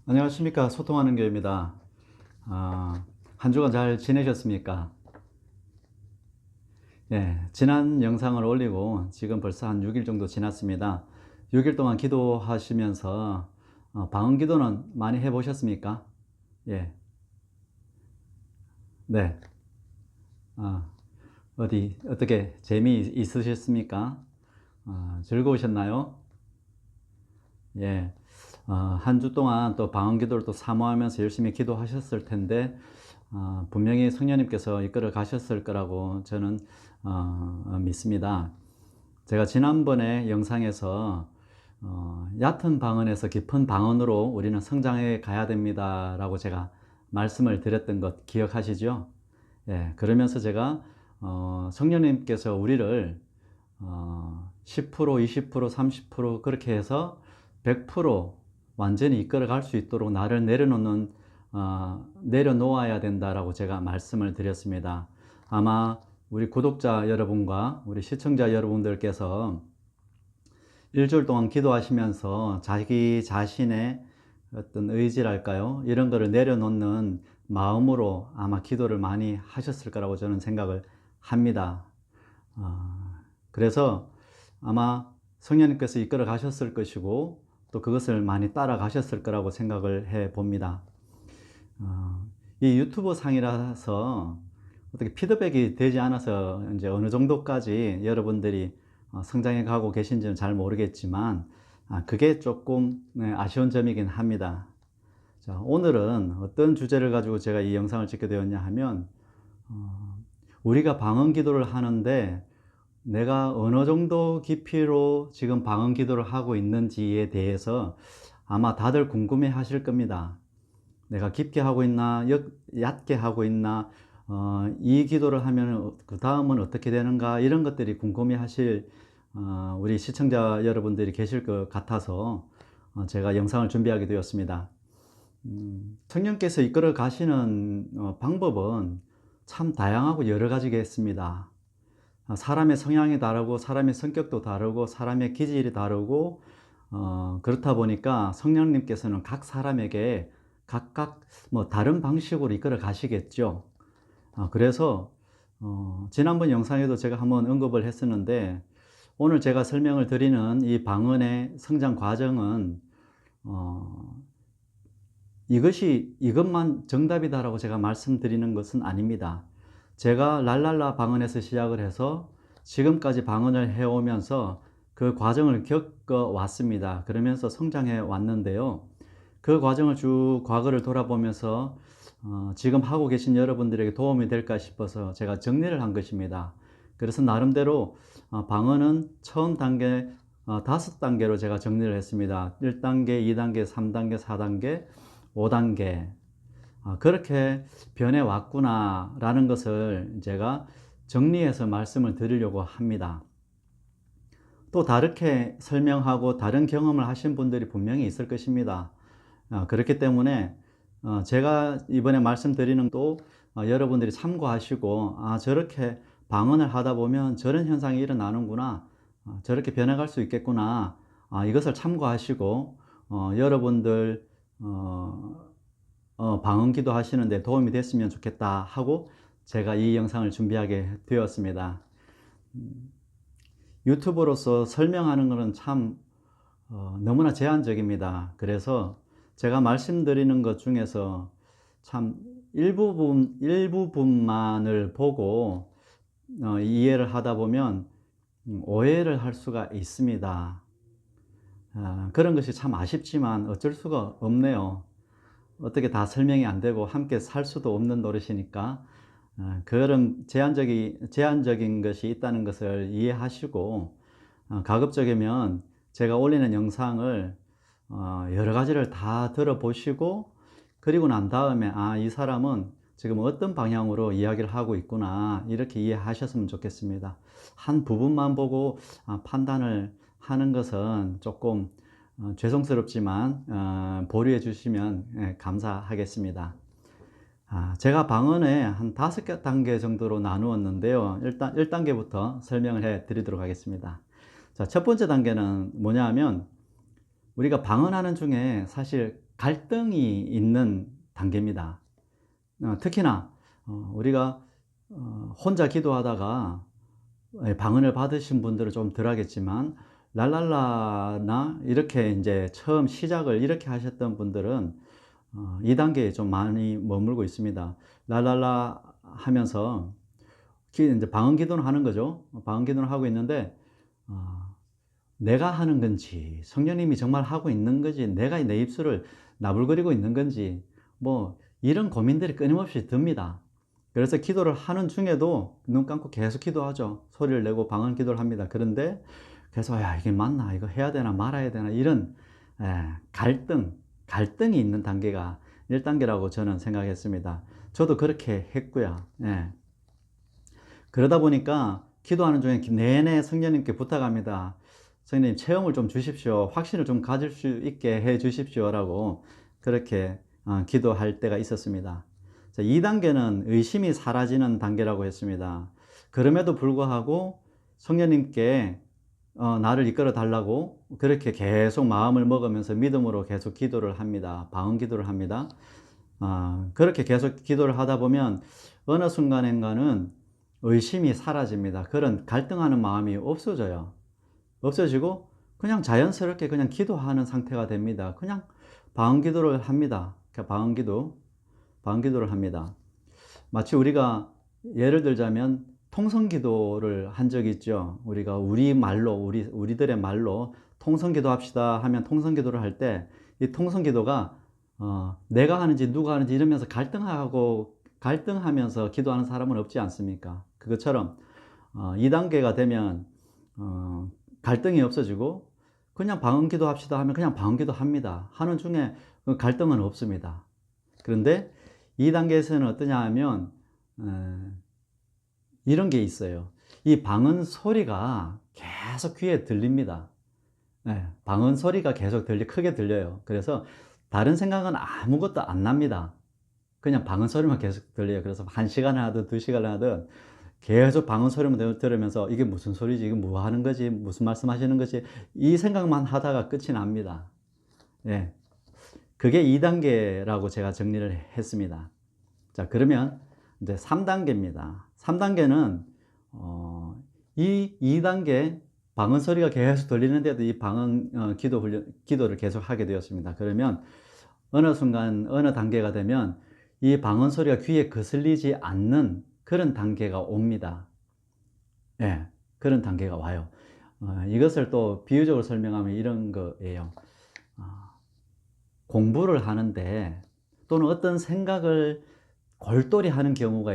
안녕하십니까. 소통하는 교회입니다. 한 주간 잘 지내셨습니까? 예, 지난 영상을 올리고 지금 벌써 한 6일 정도 지났습니다. 6일 동안 기도하시면서 방언 기도는 많이 해보셨습니까? 예, 네. 아, 어떻게 재미있으셨습니까? 즐거우셨나요? 예. 한 주 동안 또 방언 기도를 또 사모하면서 열심히 기도하셨을 텐데, 분명히 성령님께서 이끌어 가셨을 거라고 저는 믿습니다. 제가 지난번에 영상에서 얕은 방언에서 깊은 방언으로 우리는 성장해 가야 됩니다 라고 제가 말씀을 드렸던 것 기억하시죠? 예, 그러면서 제가 성령님께서 우리를 10%, 20%, 30% 그렇게 해서 100% 완전히 이끌어 갈 수 있도록 나를 내려놓아야 된다라고 제가 말씀을 드렸습니다. 아마 우리 구독자 여러분과 우리 시청자 여러분들께서 일주일 동안 기도하시면서 자기 자신의 어떤 의지랄까요? 이런 거를 내려놓는 마음으로 아마 기도를 많이 하셨을 거라고 저는 생각을 합니다. 그래서 아마 성령님께서 이끌어 가셨을 것이고 또 그것을 많이 따라 가셨을 거라고 생각을 해 봅니다. 이 유튜브 상이라서 어떻게 피드백이 되지 않아서 이제 어느 정도까지 여러분들이 성장해 가고 계신지는 잘 모르겠지만 그게 조금 아쉬운 점이긴 합니다. 자, 오늘은 어떤 주제를 가지고 제가 이 영상을 찍게 되었냐 하면 우리가 방언 기도를 하는데 내가 어느 정도 깊이로 지금 방언 기도를 하고 있는지에 대해서 아마 다들 궁금해 하실 겁니다. 내가 깊게 하고 있나, 얕게 하고 있나, 이 기도를 하면 그 다음은 어떻게 되는가, 이런 것들이 궁금해 하실 우리 시청자 여러분들이 계실 것 같아서 제가 영상을 준비하게 되었습니다. 성령께서 이끌어 가시는 방법은 참 다양하고 여러 가지겠습니다. 사람의 성향이 다르고 사람의 성격도 다르고 사람의 기질이 다르고 그렇다 보니까 성령님께서는 각 사람에게 각각 뭐 다른 방식으로 이끌어 가시겠죠. 그래서 지난번 영상에도 제가 한번 언급을 했었는데 오늘 제가 설명을 드리는 이 방언의 성장 과정은 이것만 정답이다라고 제가 말씀드리는 것은 아닙니다. 제가 랄랄라 방언에서 시작을 해서 지금까지 방언을 해오면서 그 과정을 겪어 왔습니다. 그러면서 성장해 왔는데요. 그 과정을 쭉 과거를 돌아보면서 지금 하고 계신 여러분들에게 도움이 될까 싶어서 제가 정리를 한 것입니다. 그래서 나름대로 방언은 처음 단계 5단계로 제가 정리를 했습니다. 1단계, 2단계, 3단계, 4단계, 5단계 그렇게 변해왔구나 라는 것을 제가 정리해서 말씀을 드리려고 합니다. 또 다르게 설명하고 다른 경험을 하신 분들이 분명히 있을 것입니다. 그렇기 때문에 제가 이번에 말씀드리는 또 여러분들이 참고하시고 저렇게 방언을 하다 보면 저런 현상이 일어나는구나, 저렇게 변해갈 수 있겠구나, 이것을 참고하시고 여러분들 방언 기도 하시는데 도움이 됐으면 좋겠다 하고 제가 이 영상을 준비하게 되었습니다. 유튜버로서 설명하는 것은 참 너무나 제한적입니다. 그래서 제가 말씀드리는 것 중에서 참 일부분만을 보고 이해를 하다 보면 오해를 할 수가 있습니다. 그런 것이 참 아쉽지만 어쩔 수가 없네요. 어떻게 다 설명이 안 되고 함께 살 수도 없는 노릇이니까 그런 제한적인 것이 있다는 것을 이해하시고 가급적이면 제가 올리는 영상을 여러 가지를 다 들어보시고 그리고 난 다음에 이 사람은 지금 어떤 방향으로 이야기를 하고 있구나 이렇게 이해하셨으면 좋겠습니다. 한 부분만 보고 판단을 하는 것은 조금 죄송스럽지만 보류해 주시면 감사하겠습니다. 제가 방언에 한 5단계 정도로 나누었는데요. 일단 1단계부터 설명을 해 드리도록 하겠습니다. 자, 첫 번째 단계는 뭐냐 하면 우리가 방언하는 중에 사실 갈등이 있는 단계입니다. 특히나 우리가 혼자 기도하다가 방언을 받으신 분들은 좀 덜하겠지만 랄랄라나 이렇게 이제 처음 시작을 이렇게 하셨던 분들은 이 단계에 좀 많이 머물고 있습니다. 랄랄라 하면서 이제 방언 기도는 하는 거죠. 방언 기도는 하고 있는데 내가 하는 건지 성령님이 정말 하고 있는 건지 내가 내 입술을 나불거리고 있는 건지 뭐 이런 고민들이 끊임없이 듭니다. 그래서 기도를 하는 중에도 눈 감고 계속 기도하죠. 소리를 내고 방언 기도를 합니다. 그런데 계속 야 이게 맞나 이거 해야 되나 말아야 되나 이런 갈등이 있는 단계가 1단계라고 저는 생각했습니다. 저도 그렇게 했고요. 그러다 보니까 기도하는 중에 내내 성령님께 부탁합니다. 성령님 체험을 좀 주십시오. 확신을 좀 가질 수 있게 해 주십시오 라고 그렇게 기도할 때가 있었습니다. 자, 2단계는 의심이 사라지는 단계라고 했습니다. 그럼에도 불구하고 성령님께 나를 이끌어 달라고 그렇게 계속 마음을 먹으면서 믿음으로 계속 기도를 합니다. 방언 기도를 합니다. 그렇게 계속 기도를 하다 보면 어느 순간인가는 의심이 사라집니다. 그런 갈등하는 마음이 없어져요. 없어지고 그냥 자연스럽게 그냥 기도하는 상태가 됩니다. 그냥 방언 기도를 합니다. 방언 기도를 합니다. 마치 우리가 예를 들자면 통성 기도를 한 적이 있죠. 우리가 우리들의 말로 통성 기도합시다 하면 통성 기도를 할 때 이 통성 기도가 내가 하는지 누가 하는지 이러면서 갈등하면서 기도하는 사람은 없지 않습니까? 그것처럼 2단계가 되면 갈등이 없어지고 그냥 방언 기도합시다 하면 그냥 방언 기도합니다. 하는 중에 갈등은 없습니다. 그런데 2단계에서는 어떠냐 하면 이런 게 있어요. 이 방언 소리가 계속 귀에 들립니다. 방언 소리가 계속 크게 들려요. 그래서 다른 생각은 아무것도 안 납니다. 그냥 방언 소리만 계속 들려요. 그래서 1시간을 하든 2시간을 하든 계속 방언 소리만 들으면서 이게 무슨 소리지? 이게 뭐 하는 거지? 무슨 말씀 하시는 거지? 이 생각만 하다가 끝이 납니다. 그게 2단계라고 제가 정리를 했습니다. 자, 그러면 이제 3단계입니다. 3단계는 이 2단계 방언 소리가 계속 들리는데도 이 방언 기도를 계속 하게 되었습니다. 그러면 어느 순간 어느 단계가 되면 이 방언 소리가 귀에 거슬리지 않는 그런 단계가 옵니다. 그런 단계가 와요. 이것을 또 비유적으로 설명하면 이런 거예요. 공부를 하는데 또는 어떤 생각을 골똘히 하는 경우가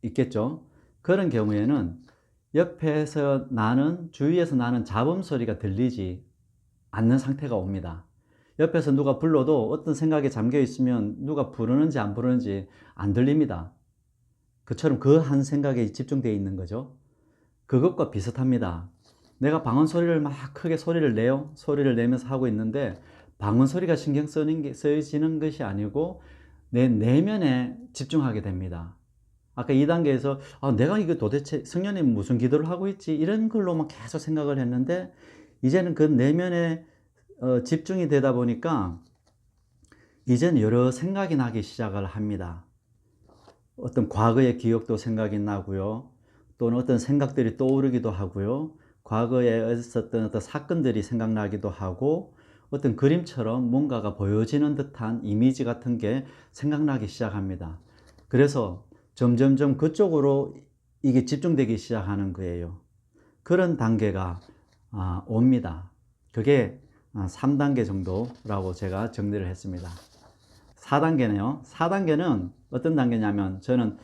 있겠죠. 그런 경우에는 주위에서 나는 잡음 소리가 들리지 않는 상태가 옵니다. 옆에서 누가 불러도 어떤 생각에 잠겨 있으면 누가 부르는지 안 부르는지 안 들립니다. 그처럼 그 한 생각에 집중되어 있는 거죠. 그것과 비슷합니다. 내가 방언 소리를 막 크게 소리를 내면서 하고 있는데 방언 소리가 신경 쓰이지는 것이 아니고 내 내면에 집중하게 됩니다. 아까 2단계에서 내가 이거 도대체 성령님 무슨 기도를 하고 있지 이런 걸로만 계속 생각을 했는데 이제는 그 내면에 집중이 되다 보니까 이제는 여러 생각이 나기 시작을 합니다. 어떤 과거의 기억도 생각이 나고요. 또는 어떤 생각들이 떠오르기도 하고요. 과거에 있었던 어떤 사건들이 생각나기도 하고 어떤 그림처럼 뭔가가 보여지는 듯한 이미지 같은 게 생각나기 시작합니다. 그래서 점점점 그쪽으로 이게 집중되기 시작하는 거예요. 그런 단계가 옵니다. 그게 3단계 정도라고 제가 정리를 했습니다. 4단계네요. 4단계는 어떤 단계냐면 저는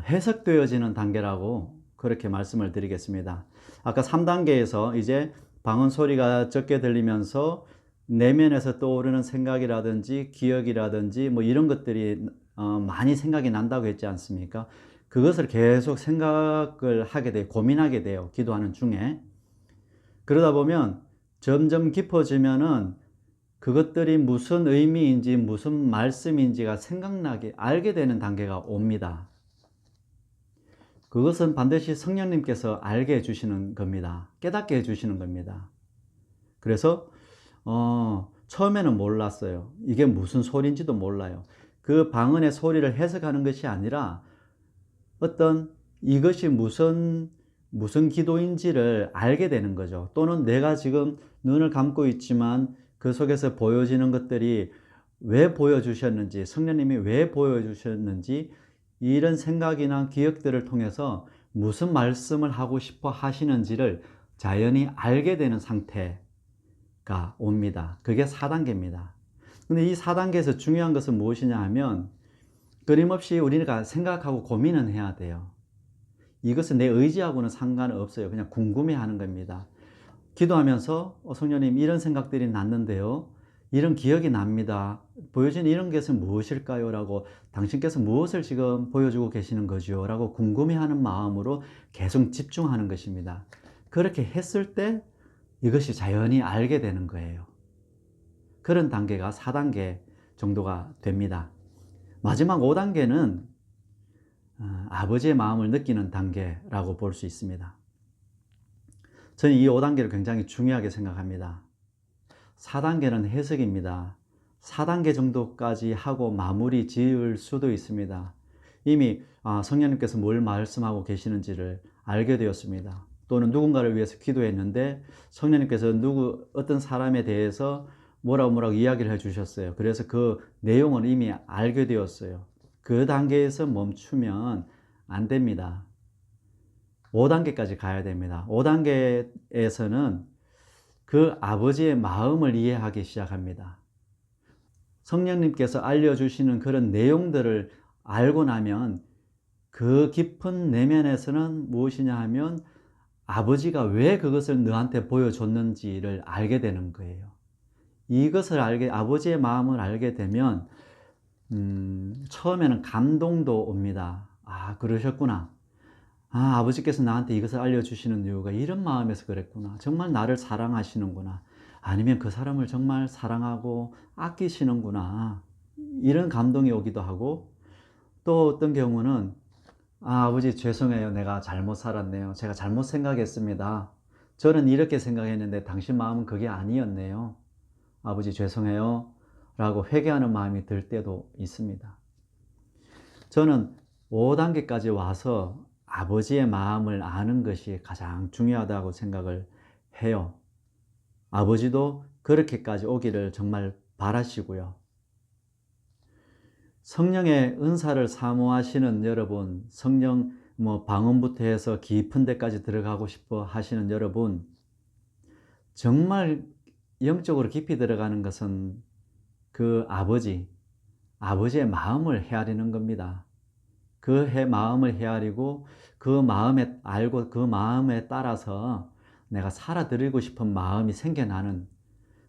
해석되어지는 단계라고 그렇게 말씀을 드리겠습니다. 아까 3단계에서 이제 방언 소리가 적게 들리면서 내면에서 떠오르는 생각이라든지 기억이라든지 뭐 이런 것들이 많이 생각이 난다고 했지 않습니까? 그것을 계속 생각을 하게 돼요. 고민하게 돼요. 기도하는 중에. 그러다 보면 점점 깊어지면은 그것들이 무슨 의미인지 무슨 말씀인지가 알게 되는 단계가 옵니다. 그것은 반드시 성령님께서 알게 해주시는 겁니다. 깨닫게 해주시는 겁니다. 그래서 처음에는 몰랐어요. 이게 무슨 소리인지도 몰라요. 그 방언의 소리를 해석하는 것이 아니라 어떤 이것이 무슨 기도인지를 알게 되는 거죠. 또는 내가 지금 눈을 감고 있지만 그 속에서 보여지는 것들이 왜 보여주셨는지, 성령님이 왜 보여주셨는지, 이런 생각이나 기억들을 통해서 무슨 말씀을 하고 싶어 하시는지를 자연히 알게 되는 상태가 옵니다. 그게 4단계입니다. 근데 이 4단계에서 중요한 것은 무엇이냐 하면, 끊임없이 우리가 생각하고 고민은 해야 돼요. 이것은 내 의지하고는 상관없어요. 그냥 궁금해하는 겁니다. 기도하면서 성령님 이런 생각들이 났는데요, 이런 기억이 납니다. 보여지는 이런 것은 무엇일까요? 라고, 당신께서 무엇을 지금 보여주고 계시는 거죠? 라고 궁금해하는 마음으로 계속 집중하는 것입니다. 그렇게 했을 때 이것이 자연히 알게 되는 거예요. 그런 단계가 4단계 정도가 됩니다. 마지막 5단계는 아버지의 마음을 느끼는 단계라고 볼 수 있습니다. 저는 이 5단계를 굉장히 중요하게 생각합니다. 4단계는 해석입니다. 4단계 정도까지 하고 마무리 지을 수도 있습니다. 이미 성령님께서 뭘 말씀하고 계시는지를 알게 되었습니다. 또는 누군가를 위해서 기도했는데 성령님께서 어떤 사람에 대해서 뭐라고 이야기를 해주셨어요. 그래서 그 내용을 이미 알게 되었어요. 그 단계에서 멈추면 안 됩니다. 5단계까지 가야 됩니다. 5단계에서는 그 아버지의 마음을 이해하기 시작합니다. 성령님께서 알려주시는 그런 내용들을 알고 나면 그 깊은 내면에서는 무엇이냐 하면 아버지가 왜 그것을 너한테 보여줬는지를 알게 되는 거예요. 이것을 아버지의 마음을 알게 되면 처음에는 감동도 옵니다. 그러셨구나. 아버지께서 나한테 이것을 알려주시는 이유가 이런 마음에서 그랬구나. 정말 나를 사랑하시는구나. 아니면 그 사람을 정말 사랑하고 아끼시는구나. 이런 감동이 오기도 하고, 또 어떤 경우는 아버지 죄송해요. 내가 잘못 살았네요. 제가 잘못 생각했습니다. 저는 이렇게 생각했는데 당신 마음은 그게 아니었네요. 아버지 죄송해요. 라고 회개하는 마음이 들 때도 있습니다. 저는 5단계까지 와서 아버지의 마음을 아는 것이 가장 중요하다고 생각을 해요. 아버지도 그렇게까지 오기를 정말 바라시고요. 성령의 은사를 사모하시는 여러분, 성령 방언부터 해서 깊은 데까지 들어가고 싶어 하시는 여러분, 정말 영적으로 깊이 들어가는 것은 그 아버지의 마음을 헤아리는 겁니다. 그 마음을 헤아리고 그 마음에 알고 그 마음에 따라서 내가 살아드리고 싶은 마음이 생겨나는,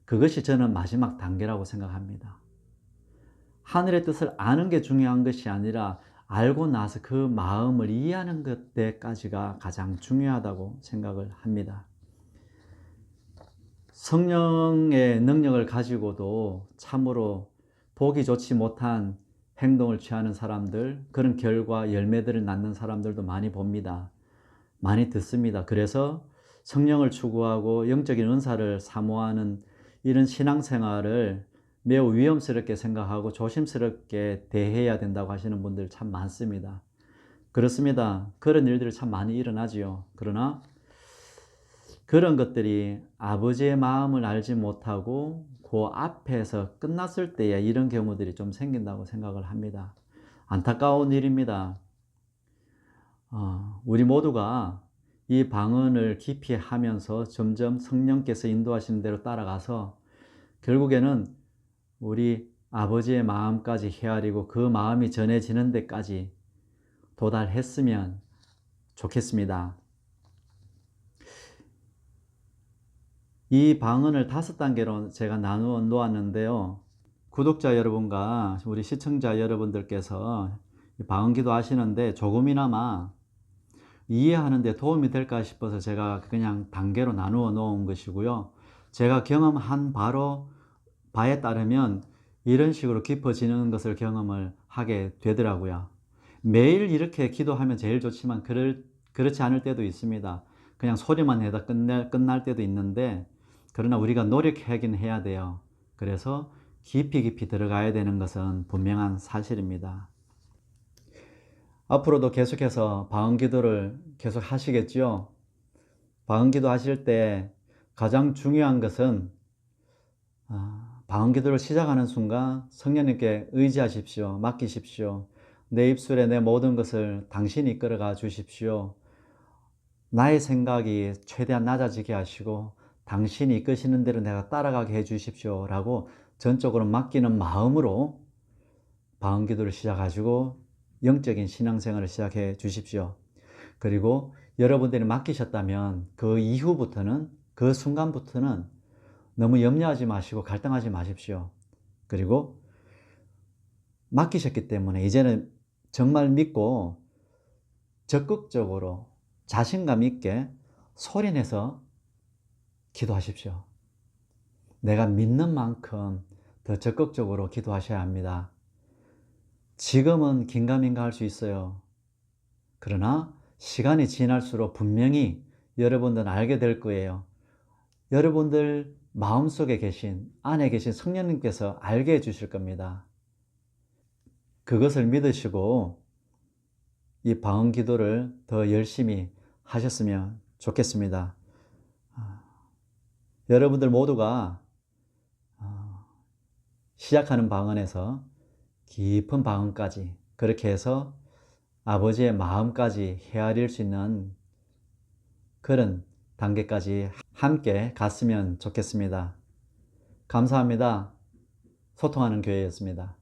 그것이 저는 마지막 단계라고 생각합니다. 하늘의 뜻을 아는 게 중요한 것이 아니라 알고 나서 그 마음을 이해하는 것까지가 가장 중요하다고 생각을 합니다. 성령의 능력을 가지고도 참으로 보기 좋지 못한 행동을 취하는 사람들, 그런 결과 열매들을 낳는 사람들도 많이 봅니다. 많이 듣습니다. 그래서 성령을 추구하고 영적인 은사를 사모하는 이런 신앙생활을 매우 위험스럽게 생각하고 조심스럽게 대해야 된다고 하시는 분들 참 많습니다. 그렇습니다. 그런 일들이 참 많이 일어나지요. 그러나 그런 것들이 아버지의 마음을 알지 못하고 그 앞에서 끝났을 때에 이런 경우들이 좀 생긴다고 생각을 합니다. 안타까운 일입니다. 우리 모두가 이 방언을 깊이 하면서 점점 성령께서 인도하시는 대로 따라가서 결국에는 우리 아버지의 마음까지 헤아리고 그 마음이 전해지는 데까지 도달했으면 좋겠습니다. 이 방언을 5단계로 제가 나누어 놓았는데요. 구독자 여러분과 우리 시청자 여러분들께서 방언 기도 하시는데 조금이나마 이해하는 데 도움이 될까 싶어서 제가 그냥 단계로 나누어 놓은 것이고요. 제가 경험한 바에 따르면 이런 식으로 깊어지는 것을 경험을 하게 되더라고요. 매일 이렇게 기도하면 제일 좋지만 그렇지 않을 때도 있습니다. 그냥 소리만 해도 끝날 때도 있는데, 그러나 우리가 노력하긴 해야 돼요. 그래서 깊이 들어가야 되는 것은 분명한 사실입니다. 앞으로도 계속해서 방언기도를 계속 하시겠죠? 방언기도 하실 때 가장 중요한 것은 방언기도를 시작하는 순간 성령님께 의지하십시오. 맡기십시오. 내 입술에 내 모든 것을 당신이 이끌어가 주십시오. 나의 생각이 최대한 낮아지게 하시고 당신이 이끄시는 대로 내가 따라가게 해 주십시오 라고 전적으로 맡기는 마음으로 방언기도를 시작하시고 영적인 신앙생활을 시작해 주십시오. 그리고 여러분들이 맡기셨다면 그 이후부터는, 그 순간부터는 너무 염려하지 마시고 갈등하지 마십시오. 그리고 맡기셨기 때문에 이제는 정말 믿고 적극적으로 자신감 있게 소리내서 기도하십시오. 내가 믿는 만큼 더 적극적으로 기도하셔야 합니다. 지금은 긴가민가 할 수 있어요. 그러나 시간이 지날수록 분명히 여러분들은 알게 될 거예요. 여러분들 마음속에 계신, 안에 계신 성령님께서 알게 해주실 겁니다. 그것을 믿으시고 이 방언 기도를 더 열심히 하셨으면 좋겠습니다. 여러분들 모두가 시작하는 방언에서 깊은 방언까지, 그렇게 해서 아버지의 마음까지 헤아릴 수 있는 그런 단계까지 함께 갔으면 좋겠습니다. 감사합니다. 소통하는 교회였습니다.